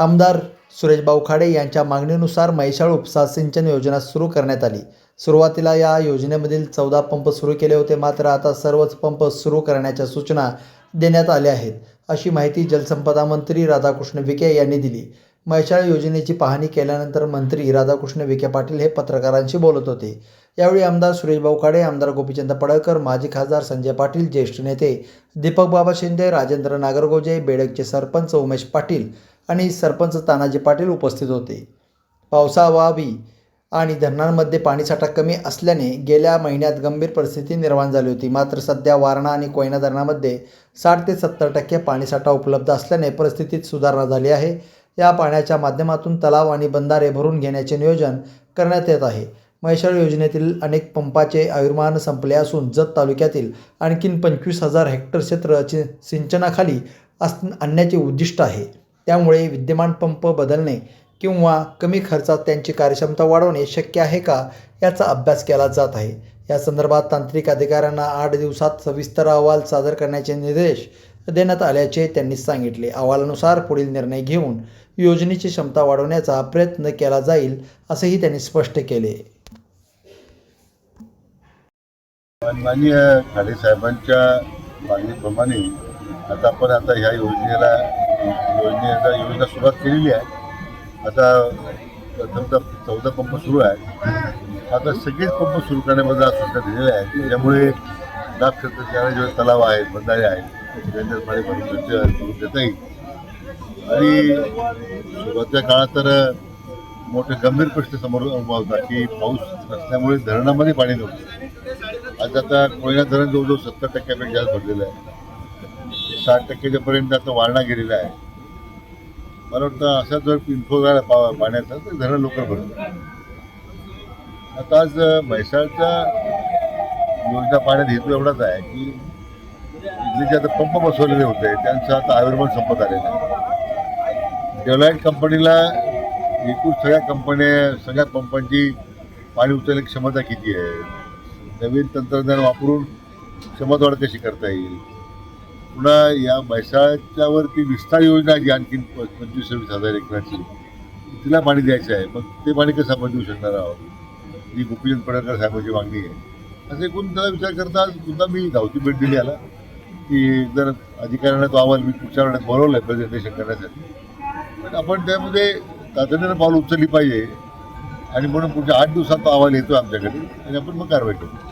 आमदार सुरेशभाऊ खाडे यांच्या मागणीनुसार म्हैसाळ उपसा सिंचन योजना सुरू करण्यात आली। सुरुवातीला या योजनेमधील 14 पंप सुरू केले होते, मात्र आता सर्वच पंप सुरू करण्याच्या सूचना देण्यात आल्या आहेत, अशी माहिती जलसंपदा मंत्री राधाकृष्ण विखे यांनी दिली। म्हैसाळ योजनेची पाहणी केल्यानंतर मंत्री राधाकृष्ण विखे पाटील हे पत्रकारांशी बोलत होते। यावेळी आमदार सुरेशभाऊ खाडे, आमदार गोपीचंद पडळकर, माजी खासदार संजय पाटील, ज्येष्ठ नेते दीपक बाबा शिंदे, राजेंद्र नागरगोजे, बेडगचे सरपंच उमेश पाटील आणि सरपंच तानाजी पाटील उपस्थित होते। पावसाअभावी आणि धरणांमध्ये पाणीसाठा कमी असल्याने गेल्या महिन्यात गंभीर परिस्थिती निर्माण झाली होती, मात्र सध्या वारणा आणि कोयना धरणामध्ये 60 ते 70% पाणीसाठा उपलब्ध असल्याने परिस्थितीत सुधारणा झाली आहे। या पाण्याच्या माध्यमातून तलाव आणि बंधारे भरून घेण्याचे नियोजन करण्यात येत आहे। म्हैसाळ योजनेतील अनेक पंपाचे आयुर्मान संपले असून जत तालुक्यातील आणखीन 25,000 हेक्टर क्षेत्र सिंचनाखाली आणण्याचे उद्दिष्ट आहे। त्यामुळे विद्यमान पंप बदलणे किंवा कमी खर्चात त्यांची कार्यक्षमता वाढवणे शक्य आहे का, याचा अभ्यास केला जात आहे। या संदर्भात तांत्रिक अधिकाऱ्यांना 8 दिवसात सविस्तर अहवाल सादर करण्याचे निर्देश देण्यात आल्याचे त्यांनी सांगितले। अहवालानुसार पुढील निर्णय घेऊन योजनेची क्षमता वाढवण्याचा प्रयत्न केला जाईल, असेही त्यांनी स्पष्ट केले। माननीय खाडे साहेबांच्या मागणीप्रमाणे आता ह्या योजनेला सुरुवात केलेली आहे। आता प्रथमतः 14 पंप सुरू आहेत। आता सगळेच पंप सुरू करण्यामध्ये सूचना दिलेल्या आहेत, त्यामुळे लाभ क्षेत्राचे जे तलाव आहेत, बंधारे आहेत, त्याच्यानंतर पाणी करून देता येईल। आणि सुरुवातीच्या काळात तर मोठे गंभीर प्रश्न समोर उभा होता की पाऊस नसल्यामुळे धरणामध्ये पाणी नव्हतं। आज आता कोयना धरण जवळजवळ 70% जास्त भरलेलं आहे। 60% पर्यंत आता वारणा गेलेला आहे। मला वाटतं असा जर इन्फो झाला पाण्याचा तर धरण लवकर भरतं। आता आज म्हैसाळच्या योजना पाण्यात हेतू एवढाच आहे की इथले जे आता पंप बसवलेले होते त्यांचं आता आयुर्मान संपत आलेलं आहे। डेव्हलपमेंट कंपनीला एकूण सगळ्या पंपांची पाणी उचलण्याची क्षमता किती आहे, नवीन तंत्रज्ञान वापरून क्षमता वाढ कशी करता येईल। पुन्हा या म्हैसाळच्या वरती विस्तार योजना जी आणखी 25,000 एकराची तिला पाणी द्यायचं आहे, मग ते पाणी कसं आपण देऊ शकणार आहोत, जी गोपीचंद पडळकर साहेबांची मागणी आहे। असं एकूण त्याला विचार करता सुद्धा मी धावती भेट दिली याला की जर अधिकाऱ्यांना तो अहवाल मी पुढच्या वेळेस बोलवलं आहे प्रेझेंटेशन करण्यासाठी, पण आपण त्यामध्ये तातडीनं पावलं उचलली पाहिजे आणि म्हणून पुढच्या 8 दिवसात तो अहवाल येतो आमच्याकडे आणि आपण मग कारवाई करू।